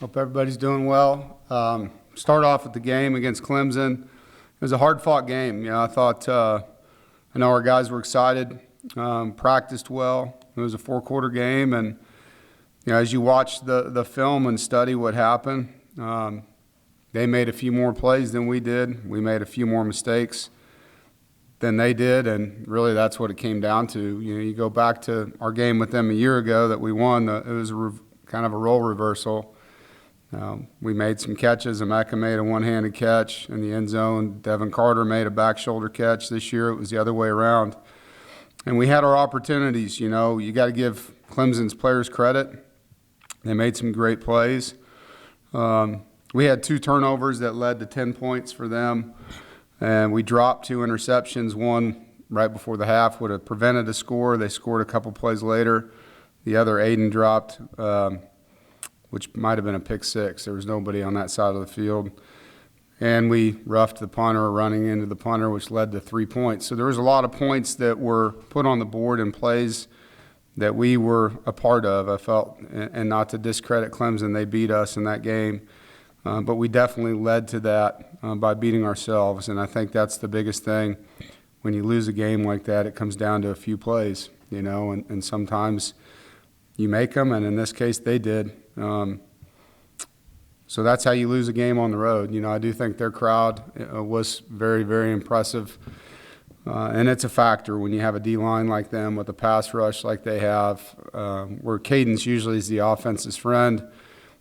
Hope everybody's doing well. Start off with the game against Clemson. It was a hard-fought game. I know our guys were excited, practiced well. It was a four-quarter game, and as you watch the film and study what happened, they made a few more plays than we did. We made a few more mistakes than they did, and really that's what it came down to. You go back to our game with them a year ago that we won. It was kind of a role reversal. We made some catches. Emeka made a one-handed catch in the end zone. Devin Carter made a back shoulder catch. This year it was the other way around. And we had our opportunities. You got to give Clemson's players credit. They made some great plays. We had 2 turnovers that led to 10 points for them. And we dropped 2 interceptions. One right before the half would have prevented a score. They scored a couple plays later. The other, Aiden dropped, which might have been a pick 6. There was nobody on that side of the field. And we roughed the punter running into the punter, which led to 3 points. So there was a lot of points that were put on the board in plays that we were a part of, I felt. And not to discredit Clemson, they beat us in that game. But we definitely led to that by beating ourselves. And I think that's the biggest thing. When you lose a game like that, it comes down to a few plays, and sometimes you make them, and in this case they did. So that's how you lose a game on the road. I do think their crowd was very, very impressive. And it's a factor when you have a D-line like them with a pass rush like they have, where cadence usually is the offense's friend.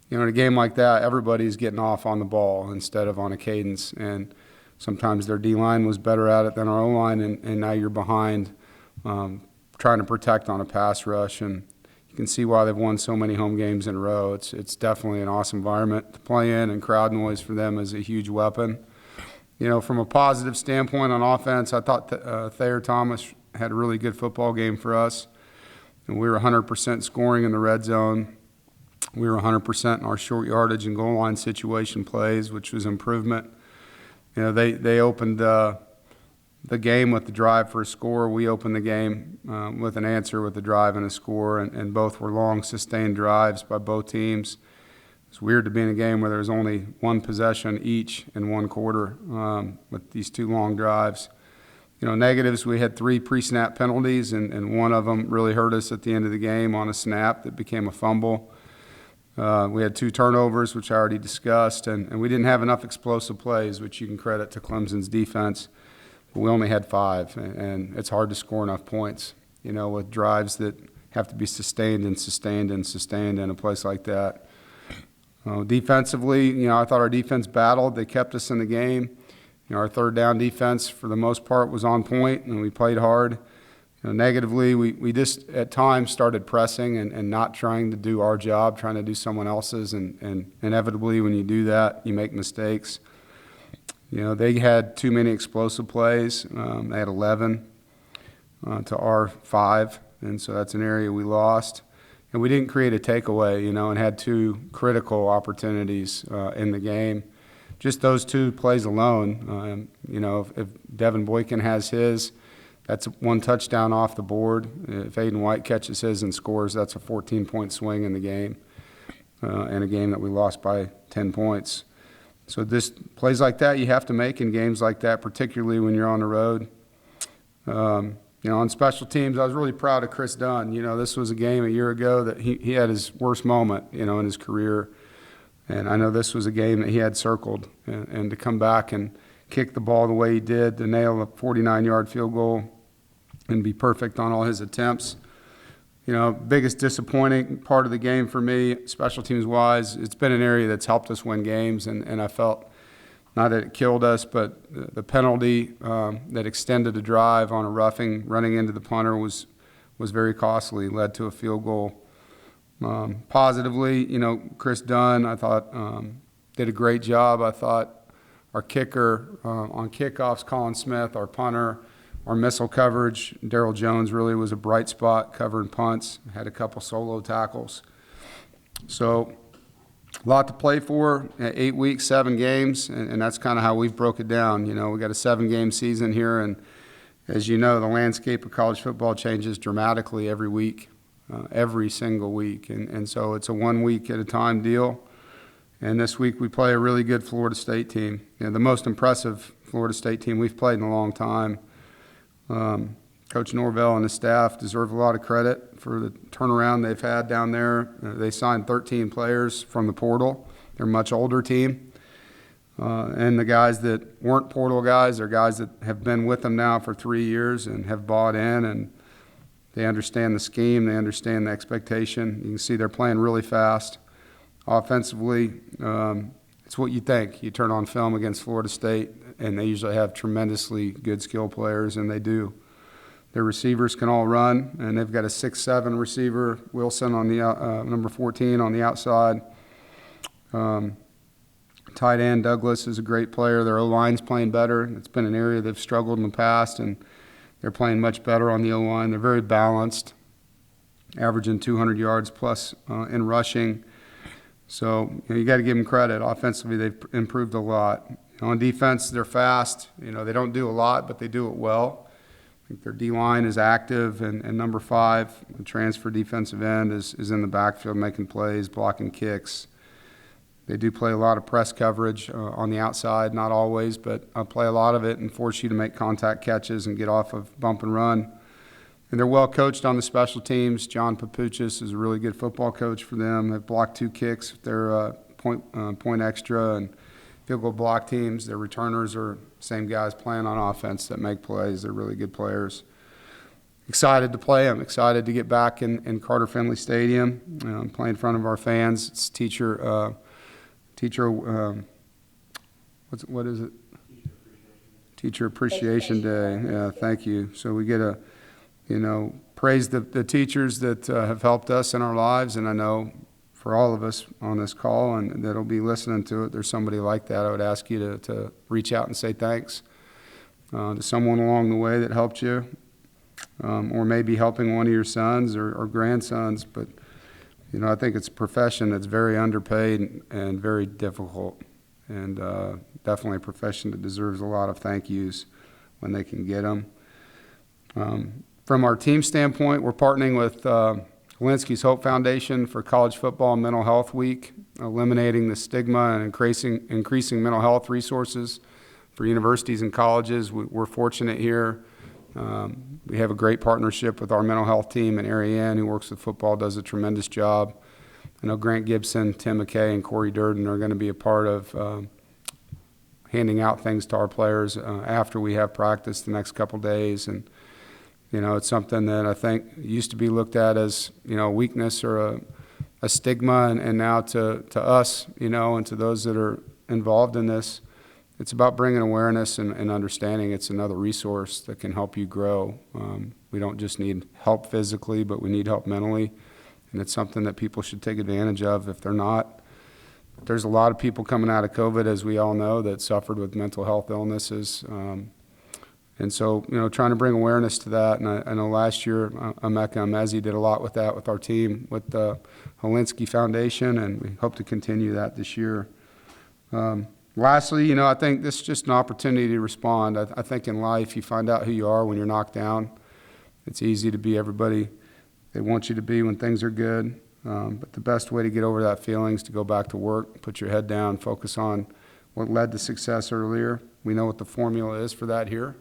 In a game like that, everybody's getting off on the ball instead of on a cadence. And sometimes their D-line was better at it than our O-line, and now you're behind trying to protect on a pass rush. And you can see why they've won so many home games in a row. It's definitely an awesome environment to play in, and crowd noise for them is a huge weapon. From a positive standpoint on offense, I thought Thayer Thomas had a really good football game for us. And we were 100% scoring in the red zone. We were 100% in our short yardage and goal line situation plays, which was improvement. They opened the game with the drive for a score. We opened the game with an answer with a drive and a score, and both were long, sustained drives by both teams. It's weird to be in a game where there's only one possession each in one quarter with these 2 long drives. Negatives, we had 3 pre-snap penalties, and one of them really hurt us at the end of the game on a snap that became a fumble. We had 2 turnovers, which I already discussed, and we didn't have enough explosive plays, which you can credit to Clemson's defense. We only had 5, and it's hard to score enough points, with drives that have to be sustained and sustained and sustained in a place like that. Defensively, I thought our defense battled. They kept us in the game. Our third down defense, for the most part, was on point, and we played hard. Negatively, we just at times started pressing and not trying to do our job, trying to do someone else's, and inevitably when you do that, you make mistakes. They had too many explosive plays. They had 11 to our 5, and so that's an area we lost. And we didn't create a takeaway, and had 2 critical opportunities in the game. Just those 2 plays alone, if Devin Boykin has his, that's 1 touchdown off the board. If Aiden White catches his and scores, that's a 14-point swing in the game, and a game that we lost by 10 points. So plays like that you have to make in games like that, particularly when you're on the road. On special teams, I was really proud of Chris Dunn. This was a game a year ago that he had his worst moment, in his career. And I know this was a game that he had circled. And to come back and kick the ball the way he did, to nail a 49-yard field goal and be perfect on all his attempts. Biggest disappointing part of the game for me, special teams-wise, it's been an area that's helped us win games, and I felt not that it killed us, but the penalty that extended a drive on a roughing running into the punter was very costly, led to a field goal. Positively, Chris Dunn, I thought, did a great job. I thought our kicker on kickoffs, Colin Smith, our punter, our missile coverage, Darryl Jones really was a bright spot covering punts, had a couple solo tackles. So a lot to play for, 8 weeks, 7 games, and that's kind of how we've broke it down. We got a 7-game season here, and as you know, the landscape of college football changes dramatically every week, every single week. And so it's a 1 week at a time deal. And this week we play a really good Florida State team, the most impressive Florida State team we've played in a long time. Coach Norvell and his staff deserve a lot of credit for the turnaround they've had down there. They signed 13 players from the portal. They're a much older team. And the guys that weren't portal guys are guys that have been with them now for 3 years and have bought in, and they understand the scheme, they understand the expectation. You can see they're playing really fast. Offensively, it's what you think. You turn on film against Florida State, and they usually have tremendously good skill players, and they do. Their receivers can all run, and they've got a 6'7" receiver, Wilson on the number 14 on the outside. Tight end Douglas is a great player. Their O-line's playing better. It's been an area they've struggled in the past, and they're playing much better on the O-line. They're very balanced, averaging 200 yards plus in rushing. So you got to give them credit. Offensively, they've improved a lot. On defense, they're fast. They don't do a lot, but they do it well. I think their D-line is active, and number 5, the transfer defensive end, is in the backfield making plays, blocking kicks. They do play a lot of press coverage on the outside, not always, but I play a lot of it and force you to make contact catches and get off of bump and run. And they're well coached on the special teams. John Papuchis is a really good football coach for them. They've blocked 2 kicks. They're point extra and field goal block teams. Their returners are same guys playing on offense that make plays. They're really good players. Excited to play them. Excited to get back in Carter Finley Stadium, play in front of our fans. It's what is it? Teacher Appreciation Day. Yeah, thank you. So we get to, praise the teachers that have helped us in our lives, and I know for all of us on this call and that'll be listening to it, there's somebody like that. I would ask you to reach out and say thanks to someone along the way that helped you, or maybe helping one of your sons or grandsons. But I think it's a profession that's very underpaid and very difficult, and definitely a profession that deserves a lot of thank yous when they can get them. From our team standpoint, we're partnering with Linsky's Hope Foundation for College Football Mental Health Week, eliminating the stigma and increasing mental health resources for universities and colleges. We're fortunate here. We have a great partnership with our mental health team, and Ariane, who works with football, does a tremendous job. I know Grant Gibson, Tim McKay, and Corey Durden are going to be a part of handing out things to our players after we have practice the next couple days. And it's something that I think used to be looked at as a weakness or a stigma, and now to us, and to those that are involved in this, it's about bringing awareness and understanding it's another resource that can help you grow. We don't just need help physically, but we need help mentally, and it's something that people should take advantage of if they're not. There's a lot of people coming out of COVID, as we all know, that suffered with mental health illnesses. And so, trying to bring awareness to that. And I know last year, Emeka Emezi did a lot with that with our team, with the Linsky Foundation, and we hope to continue that this year. Lastly, I think this is just an opportunity to respond. I think in life, you find out who you are when you're knocked down. It's easy to be everybody they want you to be when things are good. But the best way to get over that feeling is to go back to work, put your head down, focus on what led to success earlier. We know what the formula is for that here.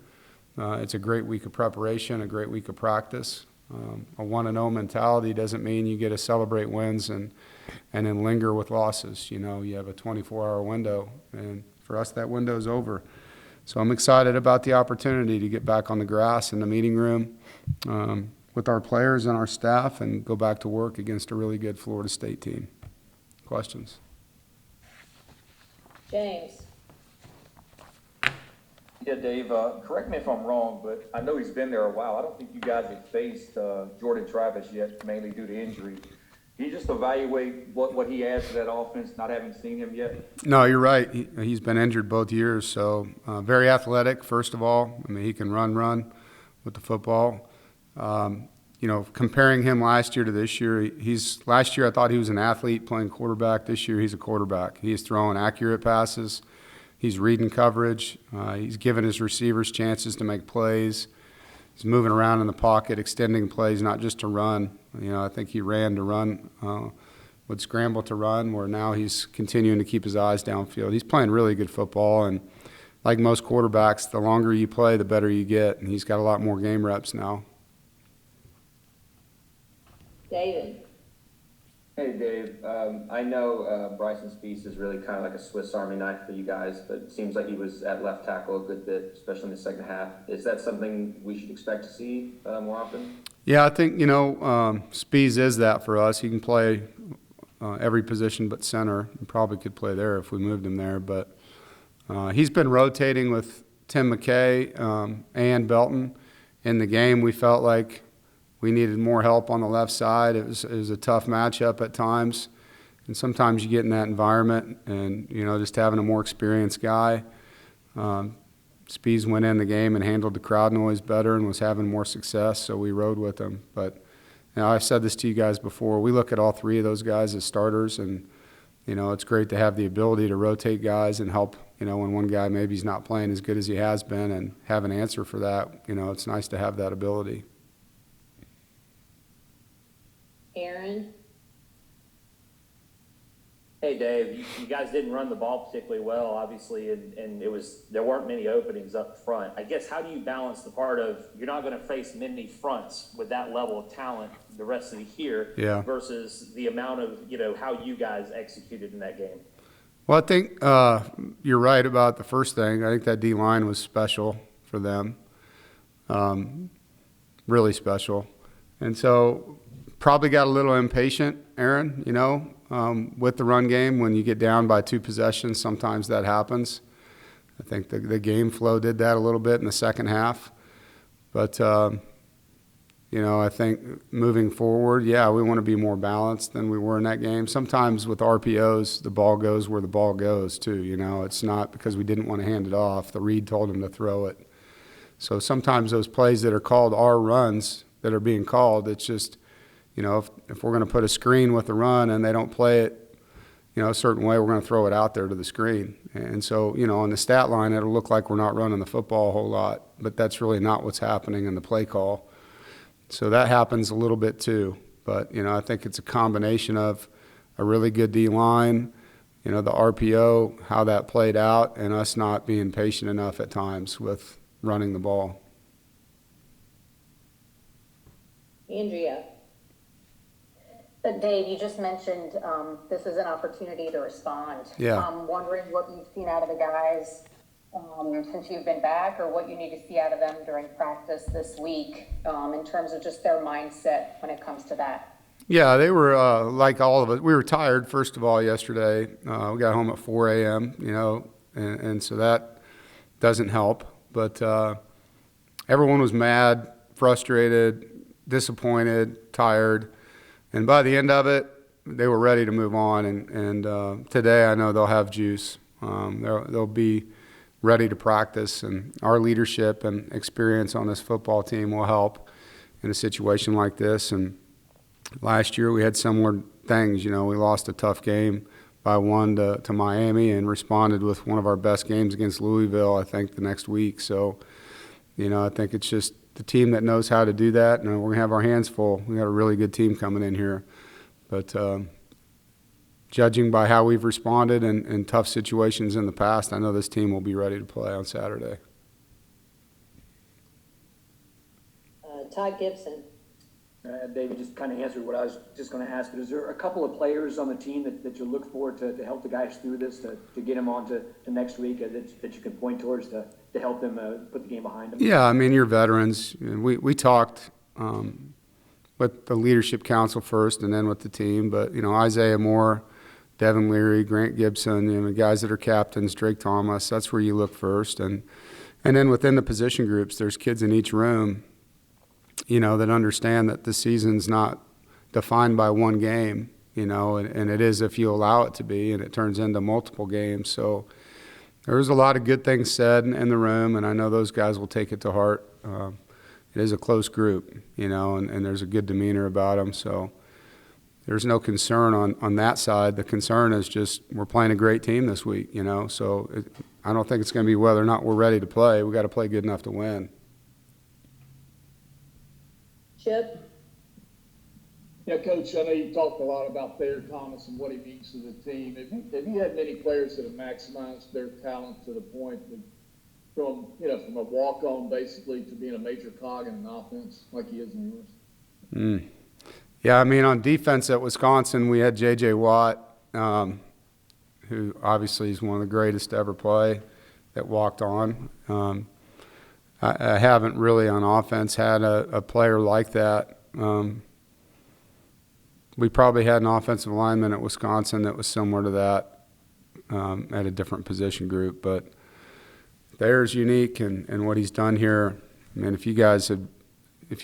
It's a great week of preparation, a great week of practice. A 1-0 mentality doesn't mean you get to celebrate wins and then linger with losses. You have a 24-hour window, and for us that window's over. So I'm excited about the opportunity to get back on the grass in the meeting room with our players and our staff and go back to work against a really good Florida State team. Questions? James. Yeah, Dave, correct me if I'm wrong, but I know he's been there a while. I don't think you guys have faced Jordan Travis yet, mainly due to injury. Can you just evaluate what he adds to that offense, not having seen him yet? No, you're right. He's been injured both years, so very athletic, first of all. I mean, he can run with the football. Comparing him last year to this year, last year I thought he was an athlete playing quarterback. This year he's a quarterback. He's throwing accurate passes. He's reading coverage. He's giving his receivers chances to make plays. He's moving around in the pocket, extending plays, not just to run. I think he ran to run would scramble to run, where now he's continuing to keep his eyes downfield. He's playing really good football, and like most quarterbacks, the longer you play, the better you get, and he's got a lot more game reps now. David. Hey, Dave. I know Bryson Spees is really kind of like a Swiss Army knife for you guys, but it seems like he was at left tackle a good bit, especially in the second half. Is that something we should expect to see more often? Yeah, I think, Spees is that for us. He can play every position but center. He probably could play there if we moved him there. But he's been rotating with Tim McKay and Belton in the game. We felt like we needed more help on the left side. It was a tough matchup at times. And sometimes you get in that environment and, just having a more experienced guy. Spees went in the game and handled the crowd noise better and was having more success, so we rode with him. But I've said this to you guys before. We look at all three of those guys as starters, and it's great to have the ability to rotate guys and help. When one guy maybe he's not playing as good as he has been, and have an answer for that. It's nice to have that ability. Aaron. Hey, Dave, you guys didn't run the ball particularly well, obviously, and there weren't many openings up front. I guess, how do you balance the part of you're not going to face many fronts with that level of talent the rest of the year versus the amount of, how you guys executed in that game? Well, I think you're right about the first thing. I think that D-line was special for them, really special. And so probably got a little impatient, Aaron, with the run game. When you get down by 2 possessions, sometimes that happens. I think the game flow did that a little bit in the second half. But, I think moving forward, we want to be more balanced than we were in that game. Sometimes with RPOs, the ball goes where the ball goes, too. It's not because we didn't want to hand it off. The read told him to throw it. So sometimes those plays that are called are runs that are being called. It's just, if we're going to put a screen with the run and they don't play it, a certain way, we're going to throw it out there to the screen. And so, on the stat line, it'll look like we're not running the football a whole lot, but that's really not what's happening in the play call. So that happens a little bit too. But, I think it's a combination of a really good D-line, the RPO, how that played out, and us not being patient enough at times with running the ball. Andrea. Dave, you just mentioned this is an opportunity to respond. Yeah. I'm wondering what you've seen out of the guys since you've been back, or what you need to see out of them during practice this week in terms of just their mindset when it comes to that. Yeah, they were like all of us. We were tired, first of all, yesterday. We got home at 4 a.m., and so that doesn't help. But everyone was mad, frustrated, disappointed, tired. And by the end of it, they were ready to move on. And today I know they'll have juice. They'll be ready to practice. And our leadership and experience on this football team will help in a situation like this. And last year we had similar things. We lost a tough game by 1 to Miami and responded with one of our best games against Louisville, I think, the next week. So, I think it's just the team that knows how to do that, and we're going to have our hands full. We got a really good team coming in here. But judging by how we've responded in tough situations in the past, I know this team will be ready to play on Saturday. Todd Gibson. David just kind of answered what I was just going to ask, but is there a couple of players on the team that you look for to help the guys through this, to get them on to next week that you can point towards to help them put the game behind them? Yeah, I mean, you're veterans. We talked with the leadership council first and then with the team, but, Isaiah Moore, Devin Leary, Grant Gibson, the guys that are captains, Drake Thomas, that's where you look first. And then within the position groups, there's kids in each room that understand that the season's not defined by one game, and it is if you allow it to be, and it turns into multiple games. So there was a lot of good things said in the room, and I know those guys will take it to heart. It is a close group, and there's a good demeanor about them. So there's no concern on that side. The concern is just we're playing a great team this week, So I don't think it's going to be whether or not we're ready to play. We got to play good enough to win. Chip. Yeah, Coach, I know you talked a lot about Thayer Thomas and what he means to the team. Have you had many players that have maximized their talent to the point that from a walk-on basically to being a major cog in an offense like he is in yours? Yeah, I mean, on defense at Wisconsin, we had J.J. Watt, who obviously is one of the greatest to ever play, that walked on. I haven't really on offense had a player like that. We probably had an offensive lineman at Wisconsin that was similar to that at a different position group. But Thayer's unique and what he's done here. I mean, if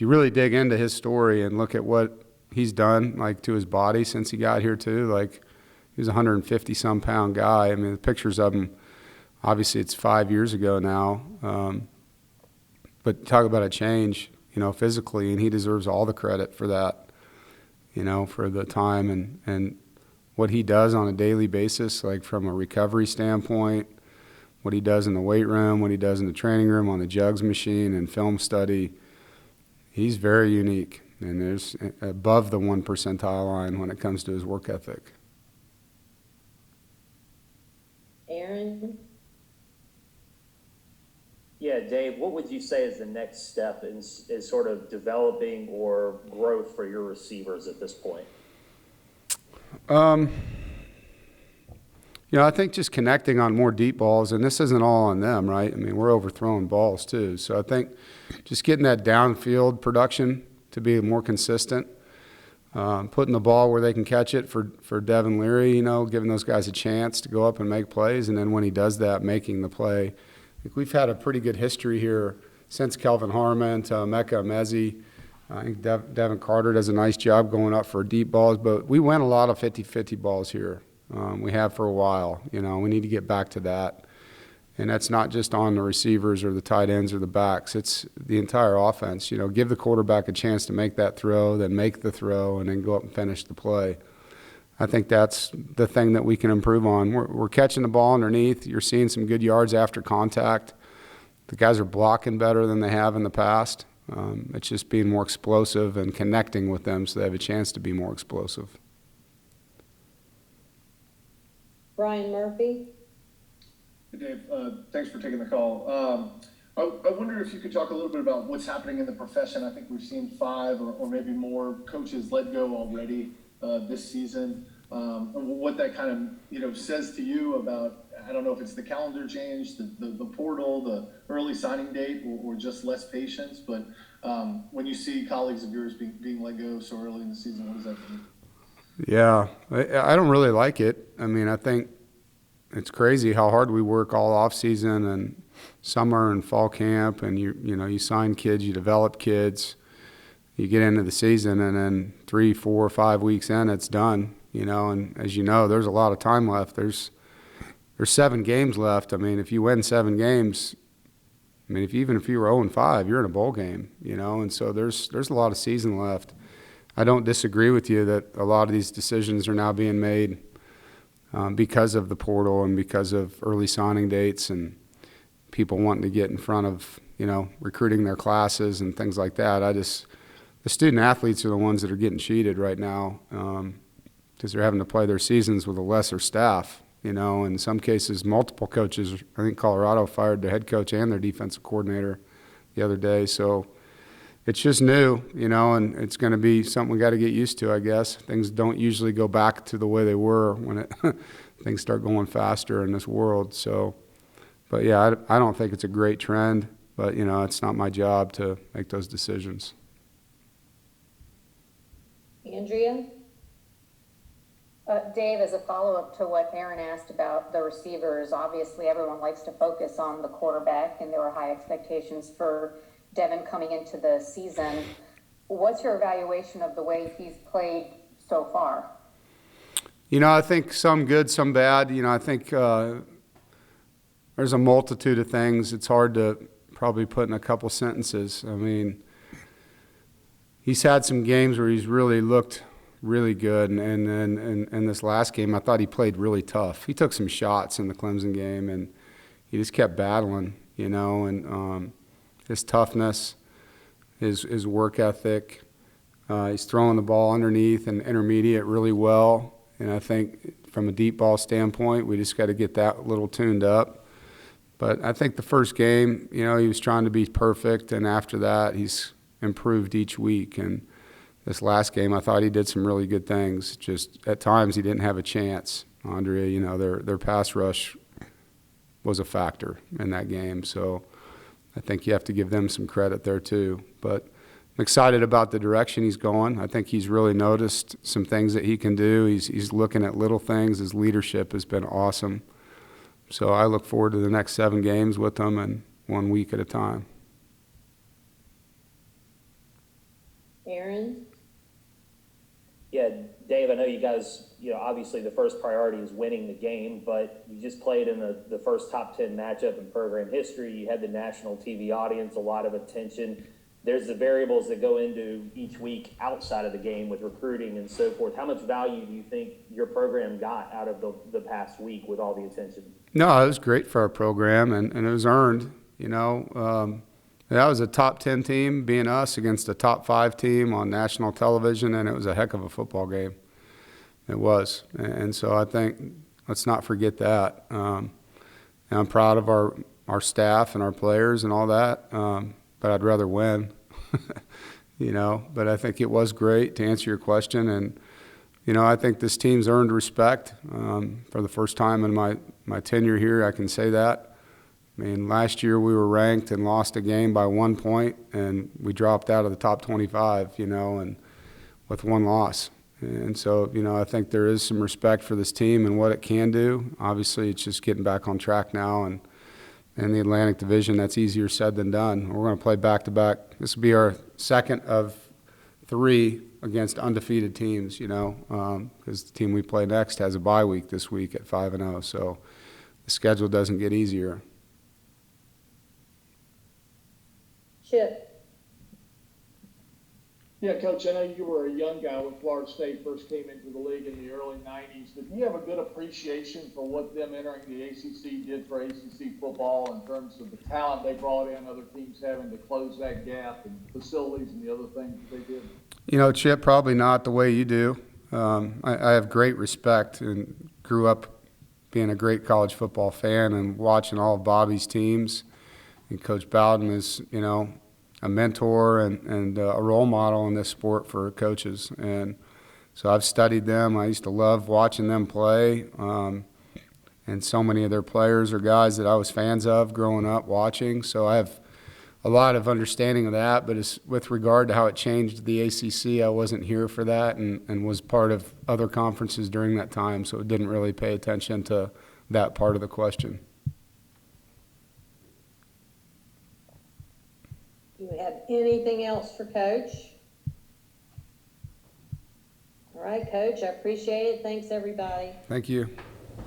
you really dig into his story and look at what he's done, like, to his body since he got here too, like, he's a 150-some pound guy. I mean, the pictures of him, obviously it's 5 years ago now. But talk about a change, physically, and he deserves all the credit for that. For the time and what he does on a daily basis, like from a recovery standpoint, what he does in the weight room, what he does in the training room on the jugs machine and film study. He's very unique, and there's above the 1 percentile line when it comes to his work ethic. Aaron, Yeah, Dave, what would you say is the next step in sort of developing or growth for your receivers at this point? I think just connecting on more deep balls, and this isn't all on them, right? I mean, we're overthrowing balls too. So I think just getting that downfield production to be more consistent, putting the ball where they can catch it for Devin Leary, giving those guys a chance to go up and make plays, and then when he does that, making the play. I think we've had a pretty good history here since Kelvin Harmon to Mecca Mezzi. I think Devin Carter does a nice job going up for deep balls, but we win a lot of 50-50 balls here. We have for a while. We need to get back to that. And that's not just on the receivers or the tight ends or the backs. It's the entire offense. Give the quarterback a chance to make that throw, then make the throw, and then go up and finish the play. I think that's the thing that we can improve on. We're catching the ball underneath. You're seeing some good yards after contact. The guys are blocking better than they have in the past. It's just being more explosive and connecting with them so they have a chance to be more explosive. Brian Murphy. Hey, Dave, thanks for taking the call. I wonder if you could talk a little bit about what's happening in the profession. I think we've seen 5 or maybe more coaches let go already this season. What that kind of says to you about, I don't know if it's the calendar change, the portal, the early signing date, or just less patience. But when you see colleagues of yours being let go so early in the season, what does that mean? Yeah, I don't really like it. I mean, I think it's crazy how hard we work all off season and summer and fall camp, and you sign kids, you develop kids, you get into the season, and then 3, 4, 5 weeks in, it's done. And as you know, there's a lot of time left. There's 7 games left. I mean, if you win 7 games, I mean, even if you were 0-5, you're in a bowl game. And so there's a lot of season left. I don't disagree with you that a lot of these decisions are now being made because of the portal and because of early signing dates and people wanting to get in front of, recruiting their classes and things like that. The student athletes are the ones that are getting cheated right now because they're having to play their seasons with a lesser staff. In some cases, multiple coaches. I think Colorado fired their head coach and their defensive coordinator the other day. So it's just new, and it's going to be something we got to get used to, I guess. Things don't usually go back to the way they were when things start going faster in this world. So, but yeah, I don't think it's a great trend, but it's not my job to make those decisions. Andrea. Dave, as a follow-up to what Aaron asked about the receivers, obviously everyone likes to focus on the quarterback, and there were high expectations for Devin coming into the season. What's your evaluation of the way he's played so far? I think some good, some bad. I think there's a multitude of things. It's hard to probably put in a couple sentences. I mean, he's had some games where he's really looked really good, and this last game I thought he played really tough. He took some shots in the Clemson game, and he just kept battling, and his toughness, his work ethic, He's throwing the ball underneath and intermediate really well. And I think from a deep ball standpoint, we just got to get that a little tuned up. But I think the first game, he was trying to be perfect. And after that, he's improved each week. And this last game, I thought he did some really good things. Just at times, he didn't have a chance. Andrea, their pass rush was a factor in that game. So I think you have to give them some credit there too. But I'm excited about the direction he's going. I think he's really noticed some things that he can do. He's looking at little things. His leadership has been awesome. So I look forward to the next 7 games with him, and 1 week at a time. Aaron? Yeah, Dave, I know you guys, obviously the first priority is winning the game, but you just played in the first top 10 matchup in program history. You had the national TV audience, a lot of attention. There's the variables that go into each week outside of the game with recruiting and so forth. How much value do you think your program got out of the past week with all the attention? No, it was great for our program, and it was earned. That was a top 10 team, being us against a top 5 team on national television, and it was a heck of a football game. It was. And so I think let's not forget that. And I'm proud of our staff and our players and all that, but I'd rather win. But I think it was great, to answer your question. And, I think this team's earned respect for the first time in my tenure here. I can say that. I mean, last year we were ranked and lost a game by 1 point, and we dropped out of the top 25, and with 1 loss. And so, I think there is some respect for this team and what it can do. Obviously, it's just getting back on track now, and in the Atlantic Division, that's easier said than done. We're going to play back-to-back. This will be our second of 3 against undefeated teams, because the team we play next has a bye week this week at 5-0. So the schedule doesn't get easier. Chip? Yeah, Coach, I know you were a young guy when Florida State first came into the league in the early 90s. Did you have a good appreciation for what them entering the ACC did for ACC football in terms of the talent they brought in, other teams having to close that gap, and facilities and the other things that they did? Chip, probably not the way you do. I have great respect and grew up being a great college football fan and watching all of Bobby's teams. And Coach Bowden is, a mentor and a role model in this sport for coaches. And so I've studied them. I used to love watching them play. And so many of their players are guys that I was fans of growing up watching. So I have a lot of understanding of that. But with regard to how it changed the ACC, I wasn't here for that and was part of other conferences during that time. So it didn't really pay attention to that part of the question. Do we have anything else for Coach? All right, Coach, I appreciate it. Thanks, everybody. Thank you.